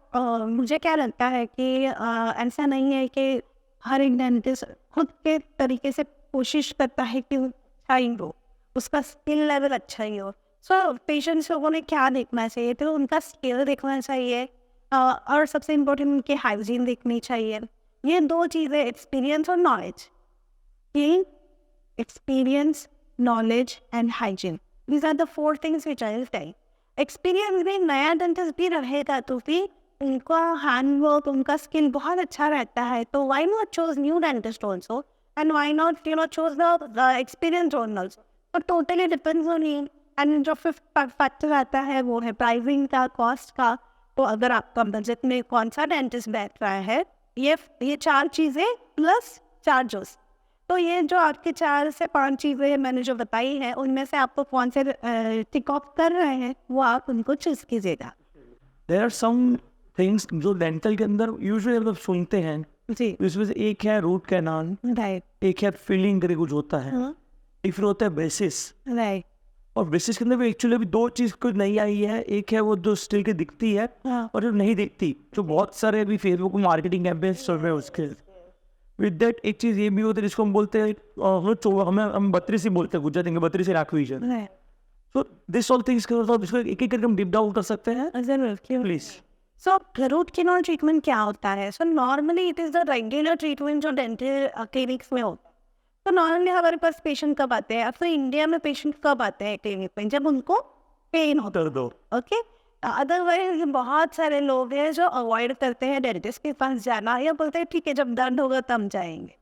मुझे क्या लगता है कि ऐसा नहीं है कि हर एक डेंटिस्ट खुद के तरीके से कोशिश करता है कि अच्छा ही हो, उसका स्किल लेवल अच्छा ही हो। सो पेशेंट्स लोगों ने क्या देखना चाहिए, तो उनका स्किल देखना चाहिए, और सबसे इम्पोर्टेंट उनकी हाइजीन देखनी चाहिए। ये दो चीज़ें, एक्सपीरियंस और नॉलेज, ये experience, knowledge and hygiene, these are the 4 things which I will tell. Experience भी नया डेंटिस्ट भी रहेगा तो भी उनका हैंडवर्क, उनका स्किल बहुत अच्छा रहता है, तो why not choose new dentist also, and why not choose the experience also. तो totally depends on you. And जो फिफ्थ फैक्टर आता है वो है प्राइसिंग का, कॉस्ट का। तो अगर आपका बजट में कौन सा डेंटिस्ट बैठ रहा है, ये 4 चीज़ें प्लस चार्जेस। तो ये जो आपकी 4 से 5 चीज़ें मैंने जो बताई हैं, उनमें से आपको कौन से टिक ऑफ कर रहे हैं वो आप उनको चूज़ कीजिएगा। देयर आर सम थिंग्स जो डेंटल के अंदर यूजुअली हम लोग सुनते हैं, जी, इसमें से एक है रूट कैनाल, राइट, एक है फिलिंग करके कुछ होता है, एक फिर होता है ब्रेसिस। राइट, और ब्रेसिस के अंदर भी एक्चुअली अभी 2 चीज़ कुछ नई आई है, एक है वो जो स्टिल की दिखती है हाँ, और जो नहीं दिखती, जो बहुत सारे अभी फेसबुक में मार्केटिंग कैंपेन्स चल रहे हैं उसके। विद दैट एक चीज़ ये भी होती है जिसको हम बोलते हैं हम 32 ही बोलते हैं गुजराती में, 32 एक्विजन। Right, so this all things के मतलब इसको एक एक करके हम डीप डाउन कर सकते हैं ज़रूर, क्यों? Please. So root canal treatment क्या होता है? So normally it is the regular treatment जो डेंटल क्लिनिक्स में होता है। तो नॉर्मली हमारे पास पेशेंट कब आते हैं? अब तो इंडिया में पेशेंट कब आते हैं क्लिनिक में? जब उनको पेन होता कर दो है, ओके। अदरवाइज बहुत सारे लोग हैं जो अवॉइड करते हैं डेंटिस्ट के पास जाना, या बोलते हैं ठीक है जब दर्द होगा तब जाएंगे।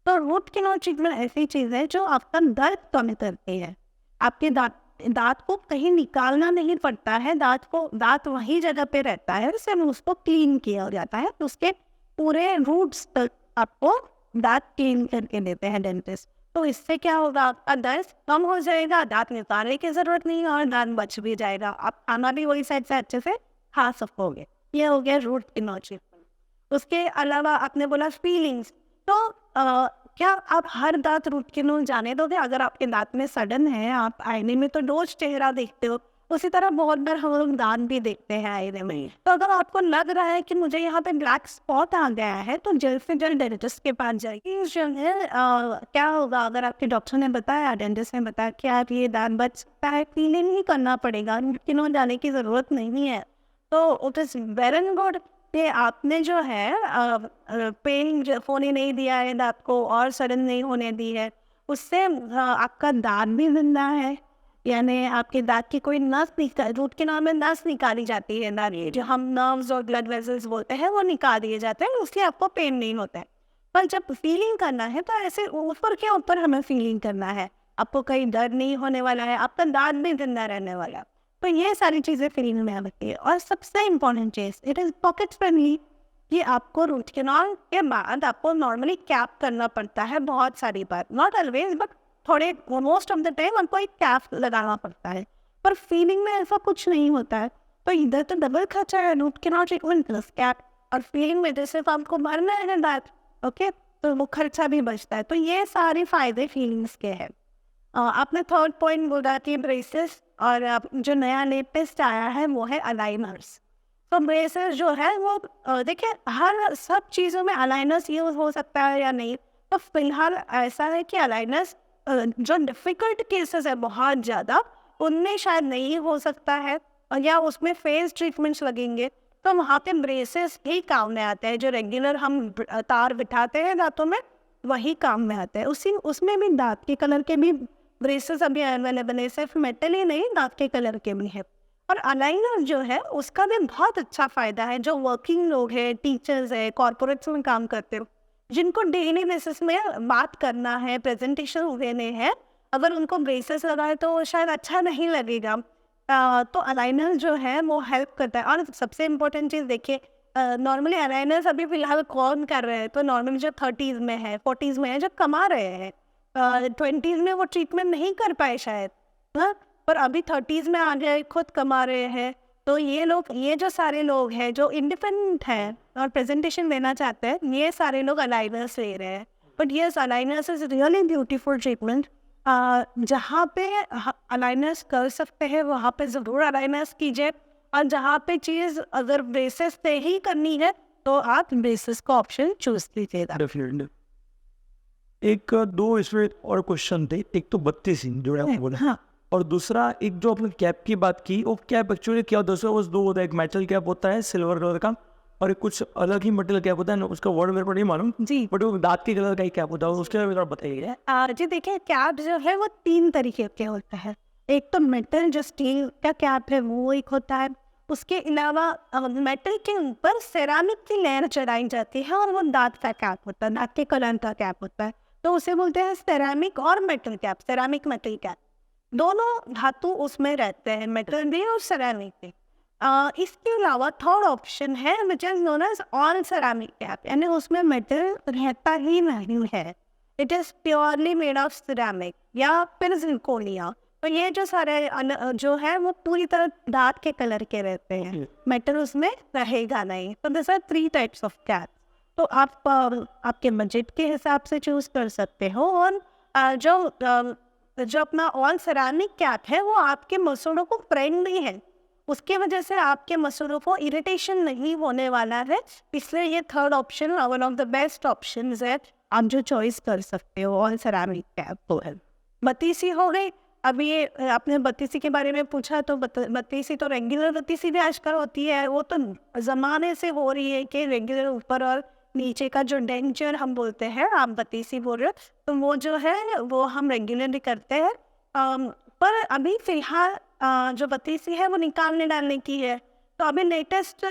तो रूट कैनाल ट्रीटमेंट ऐसी चीज़ है जो आपका दर्द कम करती है। आपके दांत को कहीं निकालना नहीं पड़ता है, दांत वही जगह पे रहता है, सिर्फ उसको क्लीन किया जाता है। तो उसके पूरे रूट्स तक आपको दांत क्लीन करके देते हैं डेंटिस्ट। तो इससे क्या होगा, आपका दर्द कम हो जाएगा, दांत निकालने की जरूरत नहीं है और दांत बच भी जाएगा। आप खाना भी वही साइड से अच्छे से खा सकोगे। ये हो गया रूट कैनाल ट्रीटमेंट। उसके अलावा आपने बोला फीलिंग्स, तो क्या आप हर दांत रूट कैनाल जाने दोगे? अगर आपके दांत में सडन है, आप आईने में तो रोज चेहरा देखते हो, उसी तरह बहुत बार हम लोग दांत भी देखते हैं आईने में। तो अगर आपको लग रहा है कि मुझे यहाँ पे ब्लैक स्पॉट आ गया है, तो जल्द से जल्द डेंटिस्ट के पास जाइए। जो है क्या होगा, अगर आपके डॉक्टर ने बताया, डेंटिस्ट ने बताया कि आप ये दांत बच सकता है, क्लीनिंग ही करना पड़ेगा, रूट कैनाल जाने की ज़रूरत नहीं है, तो इट इज़ वेरी गुड कि आपने जो है पेन होने नहीं दिया है दांत को और सडन नहीं होने दी है। उससे आपका दांत भी जिंदा है, यानी आपके दांत की कोई नस निकाल, रूट कैनाल में नस निकाली जाती है, दांत जो हम नर्व्स और ब्लड वेसल्स बोलते हैं वो निकाल दिए जाते हैं, उससे आपको पेन नहीं होता है। पर जब फीलिंग करना है तो ऐसे ऊपर के ऊपर हमें फीलिंग करना है, आपको कहीं दर्द नहीं होने वाला है, आपका दांत भी जिंदा रहने वाला है। तो ये सारी चीज़ें फीलिंग में आती है। और सबसे important cheese, it is pocket friendly, कि आपको रूट कैनाल के बाद आपको नॉर्मली कैप करना पड़ता है बहुत सारी बार, नॉट ऑलवेज बट थोड़े मोस्ट ऑफ द टाइम आपको एक कैप लगाना पड़ता है। पर फीलिंग में ऐसा कुछ नहीं होता है, तो इधर तो डबल खर्चा है, root canal treatment plus cap, और फीलिंग में जैसे तो आपको भरना है दांत, ओके, तो वो खर्चा भी बचता है। तो ये सारे फायदे फीलिंग्स के हैं। आपने थर्ड पॉइंट बोला कि ब्रेसेस, और जो नया लेटेस्ट आया है वो है अलाइनर्स। तो ब्रेसेस जो है वो देखिए हर सब चीज़ों में अलाइनर्स यूज हो सकता है या नहीं, तो फिलहाल ऐसा है कि अलाइनर्स जो डिफ़िकल्ट केसेस है बहुत ज़्यादा, उनमें शायद नहीं हो सकता है, या उसमें फेस ट्रीटमेंट्स लगेंगे, तो वहाँ पे ब्रेसेस ही काम में आते हैं। जो रेगुलर हम तार बिठाते हैं दांतों में, वही काम में आता है। उसमें भी दांत के कलर के भी ब्रेसेस अभी अवेलेबल है, सिर्फ मेटल ही नहीं, दांत के कलर के भी है। और अलाइनर जो है उसका भी बहुत अच्छा फ़ायदा है। जो वर्किंग लोग हैं, टीचर्स है, कॉर्पोरेट्स में काम करते हो, जिनको डेली बेसिस में बात करना है, प्रेजेंटेशन देने हैं, अगर उनको ब्रेसेस लगाए तो शायद अच्छा नहीं लगेगा। तो अलाइनर जो है वो हेल्प करता है। और सबसे इम्पोर्टेंट चीज़ देखिए, नॉर्मली अलाइनर्स अभी फ़िलहाल कौन कर रहे हैं, तो नॉर्मली जो 30s में है, 40s में है, जो कमा रहे हैं, 20s में वो ट्रीटमेंट नहीं कर पाए शायद, हाँ, पर अभी 30s में आ गए, खुद कमा रहे हैं। तो ये जो सारे लोग हैं जो इंडिपेंडेंट हैं और प्रेजेंटेशन देना चाहते हैं, ये सारे लोग अलाइनर्स ले रहे हैं। But yes, aligners is really beautiful treatment. जहाँ पे अलाइनर्स कर सकते हैं वहाँ पे ज़रूर अलाइनर्स कीजिए, और जहाँ पे चीज़ अगर ब्रेसेस से ही करनी है तो आप ब्रेसेस का ऑप्शन चूज कीजिएगा। डेफिनेटली। एक दो इसमें और क्वेश्चन थे, एक तो 32 इंच जो है बोला, हाँ, और दूसरा एक जो आपने कैप की बात की, वो कैप एक्चुअली क्या होता है, उसका बस 2 होता है, एक मेटल कैप होता है सिल्वर कलर का, और एक कुछ अलग ही मेटल कैप होता है, उसका वर्ड मेरे को नहीं मालूम जी, बट वो दांत के कलर का ही कैप होता है, उसके बारे में बताइए। जी देखिए, कैप जो है वो 3 तरीके के होता है। एक तो मेटल जो स्टील का कैप है वो एक होता है, उसके अलावा मेटल के ऊपर सेरामिक की लेयर चढ़ाई जाती है और वो दांत का कैप होता है, दांत के कलर का कैप होता है, तो उसे बोलते हैं सेरामिक और metal cap, ceramic metal cap. दोनों धातु उसमें रहते हैं, मेटल भी और सेरामिक भी। इसके अलावा थर्ड ऑप्शन है which is known as all ceramic cap, यानी उसमें मेटल रहता ही नहीं है, it is purely made of ceramic या फिर जिरकोनिया। तो ये जो सारे जो है वो पूरी तरह दांत के कलर के रहते हैं, मेटल उसमें रहेगा नहीं। तो this are 3 types of cap. तो आप आपके बजट के हिसाब से चूज कर सकते हो। और जो अपना ऑल सेरामिक कैप है वो आपके मसूड़ों को फ्रेंडली है, उसके वजह से आपके मसूड़ों को इरिटेशन नहीं होने वाला है, इसलिए ये third option one of the best option है, आप जो चॉइस कर सकते हो ऑल सेरामिक कैप तो है। बत्तीसी हो गई। अभी ये आपने बत्तीसी के बारे में पूछा, तो बत्तीसी तो रेगुलर बत्तीसी भी आजकल होती है, वो तो ज़माने से हो रही है कि रेगुलर ऊपर और नीचे का जो डेंचर हम बोलते हैं, आप बत्तीसी बोल रहे हो, तो वो जो है वो हम रेगुलरली करते हैं। पर अभी फिलहाल जो बत्तीसी है वो निकालने डालने की है। तो अभी लेटेस्ट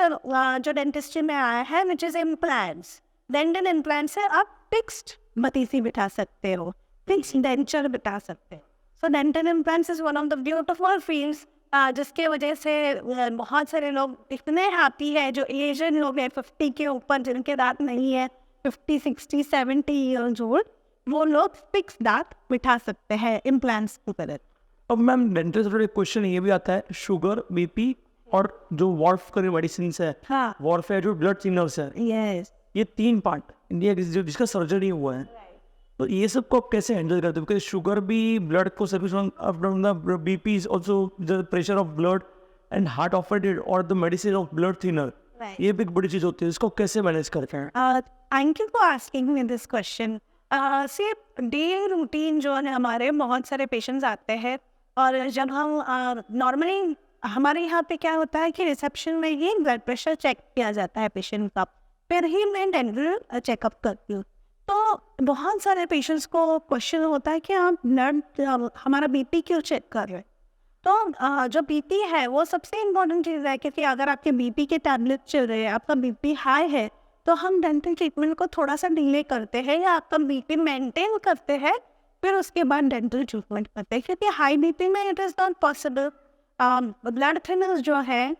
जो डेंटिस्ट्री में आया है which is implants, dental implants है, आप फिक्स्ड बत्तीसी बिठा सकते हो, फिक्स्ड डेंचर बिठा सकते हो। So dental implants is one of the beautiful fields, जिसके वजह से बहुत सारे लोग इतने हैप्पी है, जो एजड लोग हैं 50 के ऊपर जिनके दांत नहीं है, 50, 60, 70 ईयर्स ओल्ड, वो लोग फिक्स दांत बिठा सकते हैं इम्प्लांट्स की तरह। अब मैम डेंटल से एक क्वेश्चन ये भी आता है, शुगर, बीपी और जो वॉर्फ करे मेडिसिन है, हाँ, वॉर्फ है जो ब्लड थिनर्स है, यस, ये 3 पार्ट इंडिया जिसका सर्जरी हुआ है, तो ये सब को आप कैसे हैंडल करते हो? बिकॉज शुगर भी ब्लड को service up down, the BP is also the pressure of blood and heart of it और the medicine of blood thinner, ये भी एक बड़ी चीज होती है, इसको कैसे मैनेज करते हैं? Thank you for asking me this question. सिर्फ डे रूटीन जो है, हमारे बहुत सारे पेशेंट्स आते हैं, और जब हम नॉर्मली हमारे यहाँ पे क्या होता है कि रिसेप्शन में ही ब्लड प्रेशर चेक किया जाता है पेशेंट का, फिर ही मैं डेंटल चेकअप करती हूँ। तो बहुत सारे पेशेंट्स को क्वेश्चन होता है कि आप ब्लड हमारा बीपी क्यों चेक कर रहे हैं? तो जो बीपी है वो सबसे इम्पोर्टेंट चीज़ है, क्योंकि अगर आपके बीपी के टैबलेट चल रहे हैं, आपका बीपी हाई है, तो हम डेंटल ट्रीटमेंट को थोड़ा सा डिले करते हैं या आपका बीपी मेंटेन करते हैं, फिर उसके बाद डेंटल ट्रीटमेंट करते हैं, क्योंकि हाई बीपी में it is not possible. Blood thinners जो है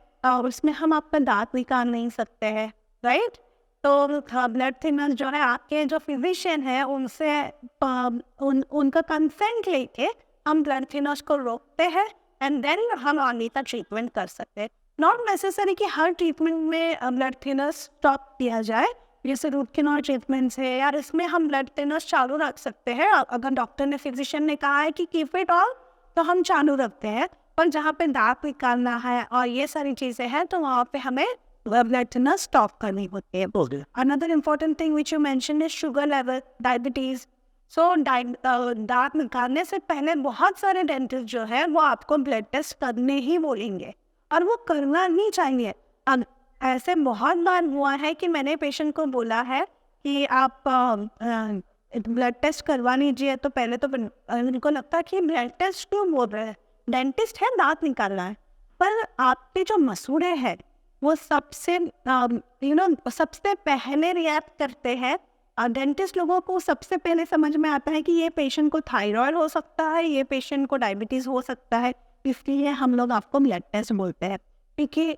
उसमें हम आपका दांत निकाल नहीं सकते हैं, राइट? तो ब्लड थिनर्स जो है आपके जो फिजिशियन है उनसे उनका कंसेंट लेके हम ब्लड थिनर्स को रोकते हैं, एंड देन हम आगे का ट्रीटमेंट कर सकते हैं। नॉट नेसेसरी कि हर ट्रीटमेंट में ब्लड थिनर्स स्टॉप किया जाए, जैसे रूट कैनाल ट्रीटमेंट्स है यार, इसमें हम ब्लड थिनर्स चालू रख सकते हैं। अगर डॉक्टर ने, फिजिशियन ने कहा है कि कीप इट ऑल, तो हम चालू रखते हैं। पर जहाँ पे दांत निकालना है और ये सारी चीज़ें हैं, तो वहाँ पे हमें ब्लड थिनर स्टॉप करनी होती है। Another important thing which you mention is sugar level, diabetes. So दांत निकालने से पहले बहुत सारे डेंटिस्ट जो है वो आपको ब्लड टेस्ट करने ही बोलेंगे, और वो करना ही चाहिए। अब ऐसे बहुत बार हुआ है कि मैंने पेशेंट को बोला है कि आप ब्लड टेस्ट करवा लीजिए, तो पहले तो उनको लगता है कि ब्लड टेस्ट क्यों बोल रहे हैं, डेंटिस्ट है, दांत निकालना है। पर आपके जो मसूड़े हैं वो सबसे सबसे पहले रिएक्ट करते हैं। डेंटिस्ट लोगों को सबसे पहले समझ में आता है कि ये पेशेंट को थायराइड हो सकता है, ये पेशेंट को डायबिटीज़ हो सकता है, इसलिए हम लोग आपको ब्लड टेस्ट बोलते हैं। क्योंकि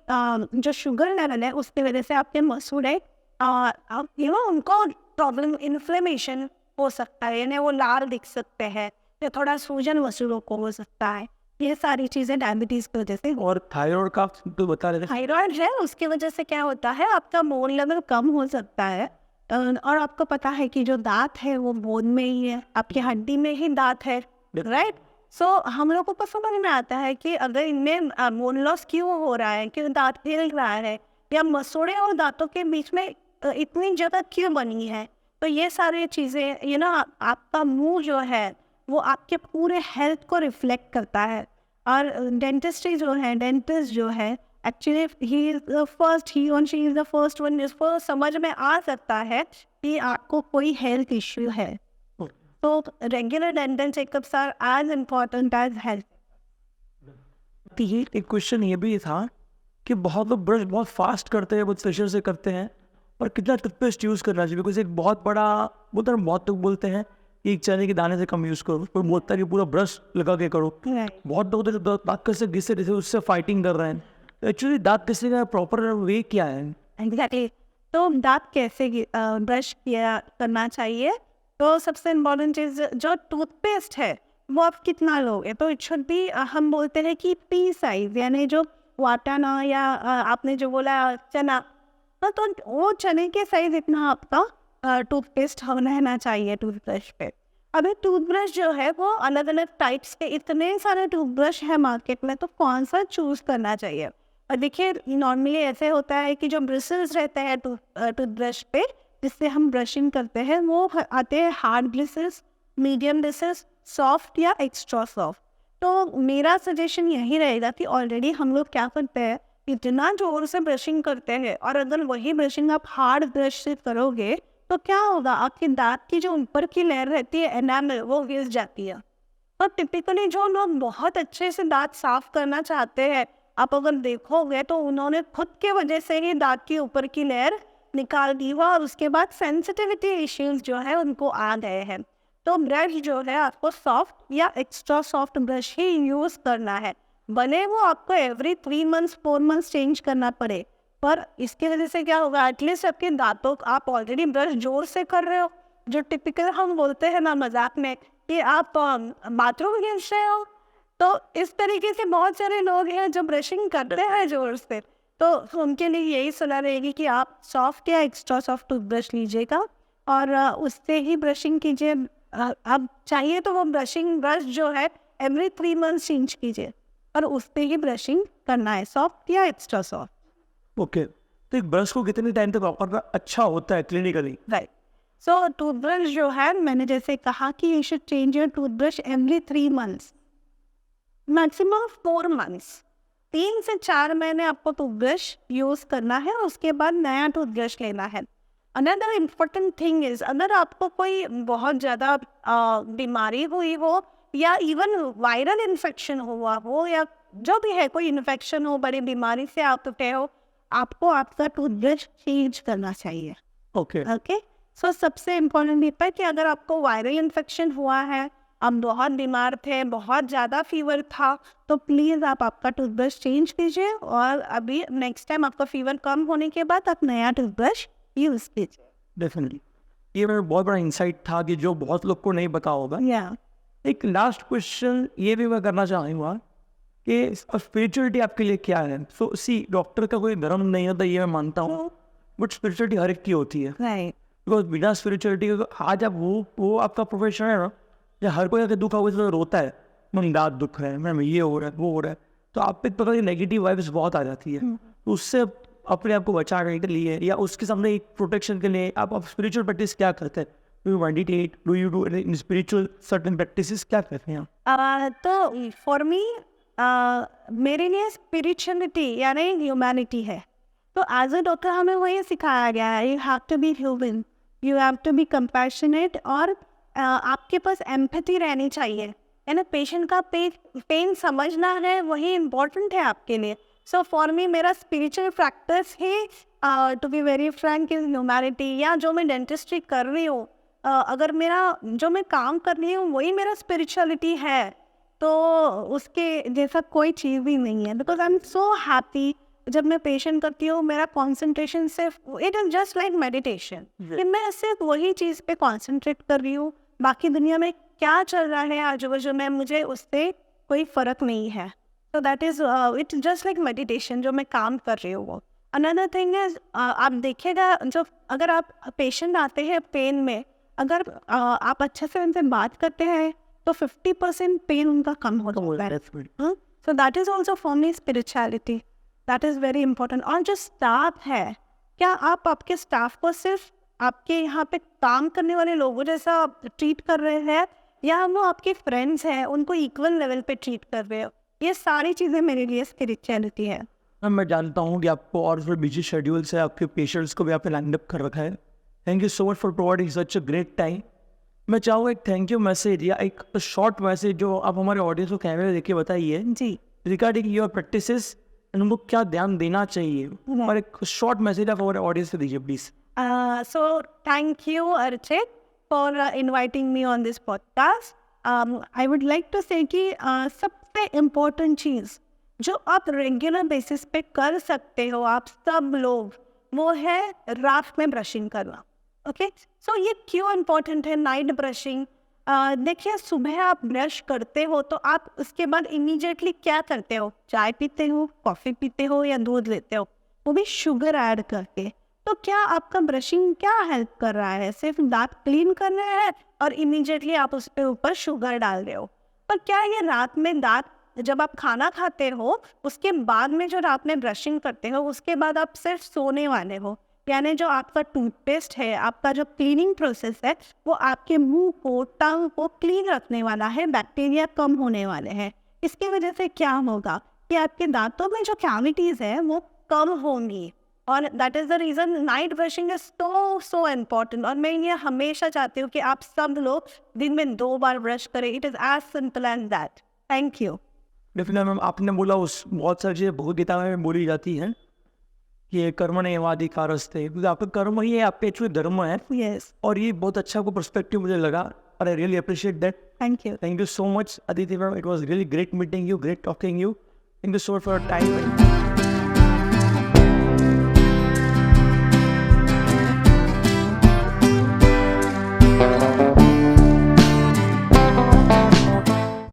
जो शुगर लेवल है उसकी वजह से आपके मसूड़े उनको प्रॉब्लम, इन्फ्लेमेशन हो सकता है, यानी वो लाल दिख सकते हैं, या थोड़ा सूजन मसूड़ों को हो सकता है। ये सारी चीज़ें डायबिटीज़ की वजह से। और थायराइड का तो बता रहे थे, थायराइड है, उसकी वजह से क्या होता है, आपका बोन लेवल कम हो सकता है। और आपको पता है कि जो दांत है वो बोन में ही है, आपकी हड्डी में ही दांत है, राइट? सो हम लोगों को समझ में आता है कि अगर इनमें बोन लॉस क्यों हो रहा है, क्यों दांत हिल रहा है, या मसूड़े और दांतों के बीच में इतनी जगह क्यों बनी है, तो ये सारी चीज़ें आपका मुंह जो है वो आपके पूरे हेल्थ को रिफ्लेक्ट करता है। और डेंटिस्ट जो है एक्चुअली ही और she is the first one जिसको समझ में आ सकता है कि आपको कोई हेल्थ इश्यू है। तो regular dental checkups are as important as health. ये एक क्वेश्चन ये भी था कि बहुत लोग ब्रश बहुत फास्ट करते हैं, बहुत प्रेशर से करते हैं, और कितना टूथपेस्ट यूज़ करना चाहिए? बिकॉज एक बहुत बड़ा बहुत लोग बोलते हैं एक चने के दाने से कम यूज़ करो, कोई बोलता है कि पूरा ब्रश लगा के करो। बहुत लोग तो दांत कैसे घिसे रहे उससे फाइटिंग कर रहे हैं। एक्चुअली दांत घिसने का प्रॉपर वे क्या है? एग्जैक्टली। तो दांत कैसे ब्रश किया करना चाहिए? तो सबसे इम्पोर्टेंट चीज़, जो टूथपेस्ट है वो आप कितना लोगे, तो इट शुड बी, हम बोलते हैं कि पी साइज, यानी जो वाटाना या आपने जो बोला चना, तो वो चने के साइज इतना आपका टूथपेस्ट रहना चाहिए टूथब्रश पे। अभी टूथब्रश जो है वो अलग अलग टाइप्स के इतने सारे टूथब्रश है मार्केट में, तो कौन सा चूज करना चाहिए? और देखिए नॉर्मली ऐसे होता है कि जो ब्रिसल्स रहते हैं टूथब्रश पे जिससे हम ब्रशिंग करते हैं, वो आते हैं hard bristles, medium bristles, soft या एक्स्ट्रा सॉफ्ट। तो मेरा सजेशन यही रहेगा कि ऑलरेडी हम लोग क्या करते हैं, इतना जोर से ब्रशिंग करते हैं, और अगर वही ब्रशिंग आप हार्ड ब्रश से करोगे तो क्या होगा, आपके दांत की जो ऊपर की लेयर रहती है एनामल, वो घिस जाती है। और टिपिकली जो लोग बहुत अच्छे से दांत साफ करना चाहते हैं, आप अगर देखोगे तो उन्होंने खुद के वजह से ही दांत की ऊपर की लेयर निकाल दी हुआ, और उसके बाद सेंसिटिविटी इश्यूज जो है उनको आ गए हैं। तो ब्रश जो है आपको सॉफ्ट या एक्स्ट्रा सॉफ्ट ब्रश ही यूज करना है, भले वो आपको एवरी 3 मंथ्स 4 मंथ्स चेंज करना पड़े, पर इसकी वजह से क्या होगा, एटलीस्ट आपके दांतों आप ऑलरेडी ब्रश जोर से कर रहे हो, जो टिपिकल हम बोलते हैं ना मजाक में कि आप बाथरूम घिस रहे हो। तो इस तरीके से बहुत सारे लोग हैं जो ब्रशिंग करते हैं जोर से, तो उनके लिए यही सलाह रहेगी कि आप सॉफ्ट या एक्स्ट्रा सॉफ्ट टूथब्रश लीजिएगा और उससे ही ब्रशिंग कीजिए। अब चाहिए तो वो ब्रश जो है एवरी 3 मंथ्स चेंज कीजिए, और उससे ही ब्रशिंग करना है, सॉफ्ट या एक्स्ट्रा सॉफ्ट। ओके, तो एक ब्रश को कितने टाइम तक वापरना अच्छा होता है क्लिनिकली? राइट। सो टूथब्रश जो है, मैंने जैसे कहा कि you should change your toothbrush every 3 months, maximum 4 months. 3 से 4 महीने आपको टूथब्रश यूज करना है, उसके बाद नया टूथब्रश लेना है। अनदर इम्पोर्टेंट थिंग इज, अगर आपको कोई बहुत ज़्यादा बीमारी हुई हो या इवन वायरल इन्फेक्शन हुआ हो या जो भी है, कोई इन्फेक्शन हो, बड़ी बीमारी से आप उठे हो, आपको आपका टूथब्रश चेंज करना चाहिए। ओके, सो सबसे इम्पोर्टेंट ये है कि अगर आपको वायरल इन्फेक्शन हुआ है, आप बहुत बीमार थे, बहुत ज़्यादा फीवर था, तो प्लीज़ आप आपका टूथब्रश चेंज कीजिए, और अभी नेक्स्ट टाइम आपका फीवर कम होने के बाद आप नया टूथब्रश यूज़ कीजिए। डेफिनेटली, ये मेरा बहुत बड़ा इंसाइट था कि जो बहुत लोग को नहीं पता होगा। एक लास्ट क्वेश्चन ये भी मैं करना चाहूँगा कि स्पिरिचुअलिटी आपके लिए क्या है? सो सी, डॉक्टर का कोई धर्म नहीं होता, ये मैं मानता हूँ, बट स्पिरिचुअलिटी हर एक की होती है। बिकॉज बिना स्पिरिचुअलिटी आज आप वो आपका प्रोफेशन है ना, या हर कोई अगर दुख होगा तो रोता है, मैम दांत दुख रहा है, मैम ये हो रहा है, वो हो रहा है, तो आप पे एक प्रकार की नेगेटिव वाइब्स बहुत आ जाती है। तो उससे अपने आप को बचाने के लिए या उसके सामने एक प्रोटेक्शन के लिए आप स्पिरिचुअल प्रैक्टिस क्या करते हैं? Do you meditate, do you do any spiritual certain practices, क्या करते हैं आप? तो फॉर मी, मेरे लिए स्पिरिचुअलिटी यानी ह्यूमैनिटी है। तो एज अ डॉक्टर हमें वही सिखाया गया है, you have to be human, you have to be compassionate, और आपके पास एम्पैथी रहनी चाहिए, है ना, पेशेंट का पेन समझना है, वही इम्पोर्टेंट है आपके लिए। सो फॉर मी मेरा स्पिरिचुअल प्रैक्टिस ही, to be very frank, is humanity. या जो मैं डेंटिस्ट्री कर रही हूँ, अगर मेरा जो मैं काम कर रही हूँ वही मेरा स्पिरिचुअलिटी है, तो उसके जैसा कोई चीज़ भी नहीं है। Because I am so happy जब मैं पेशेंट करती हूँ, मेरा कॉन्सेंट्रेशन सिर्फ, it is just like meditation, कि मैं सिर्फ वही चीज़ पे कॉन्सेंट्रेट कर रही हूँ, बाकी दुनिया में क्या चल रहा है आजू बाजू में, मुझे उससे कोई फ़र्क नहीं है। तो that is it's just like meditation जो मैं काम कर रही हूँ वो। अनदर थिंग इज, आप देखिएगा, जो अगर आप पेशेंट आते हैं पेन में, अगर आप अच्छे से उनसे बात करते हैं तो 50% पेन उनका कम हो जाता है। So that is also for me spirituality, that is very important. और जो स्टाफ है, क्या आप आपके स्टाफ को सिर्फ आपके यहाँ पे काम करने वाले लोगों जैसा ट्रीट कर रहे हैं, या वो आपके फ्रेंड्स हैं उनको इक्वल लेवल पे ट्रीट कर रहे हो? ये सारी चीज़ें मेरे लिए स्पिरिचुअलिटी है। मैम, मैं जानता हूँ कि आपको और फिर बिजी शेड्यूल से आपके पेशेंट्स को भी आपने लाइन अप कर रखा है। Thank you so much for providing such a great time. मैं चाहूँगा एक थैंक यू मैसेज या एक शॉर्ट मैसेज जो आप हमारे ऑडियंस को कैमरे देख के बताइए जी, रिगार्डिंग योर प्रैक्टिसेस, उनको क्या ध्यान देना चाहिए, और एक शॉर्ट मैसेज आप हमारे ऑडियंस को दीजिए please. So thank you, Archit, for inviting me on this podcast. I would like to say कि सबसे इम्पोर्टेंट चीज़ जो आप रेगुलर बेसिस पे कर सकते हो आप सब लोग, वो है रात में ब्रशिंग करना. ओके, सो ये क्यों इम्पोर्टेंट है नाइट ब्रशिंग? देखिए, सुबह आप ब्रश करते हो तो आप उसके बाद इमीडिएटली क्या करते हो? चाय पीते हो, कॉफ़ी पीते हो या दूध लेते हो, वो भी शुगर ऐड करके. तो क्या आपका ब्रशिंग क्या हेल्प कर रहा है? सिर्फ दांत क्लीन कर रहा है और इमीडिएटली आप उस पे ऊपर शुगर डाल रहे हो. पर क्या ये रात में दांत, जब आप खाना खाते हो उसके बाद में जो रात में ब्रशिंग करते हो उसके बाद आप सिर्फ सोने वाले हो, यानी जो आपका टूथपेस्ट है, आपका जो क्लीनिंग प्रोसेस है, वो आपके मुंह को, टंग को क्लीन रखने वाला है, बैक्टीरिया कम होने वाले हैं. इसकी वजह से क्या होगा कि आपके दांतों में जो कैविटीज़ है वो कम होंगी. और that is the reason night brushing is so important. और मैं ये हमेशा चाहती हूँ कि आप सब लोग दिन में 2 बार ब्रश करें. It is as simple as that. Thank you. Definitely ma'am, आपने बोला उस बहुत सारी चीज़ें भगवद गीता में बोली जाती हैं कि ये कर्मण्येवाधिकारस्ते, क्योंकि आपका कर्म ही है, आपका एक्चुअली धर्म है. यस, और ये बहुत अच्छा आपको पर्सपेक्टिव मुझे लगा और I really appreciate that. Thank you. Thank you so much, Aditi ma'am. It was really great meeting you, great talking you. Thank you so much for your time.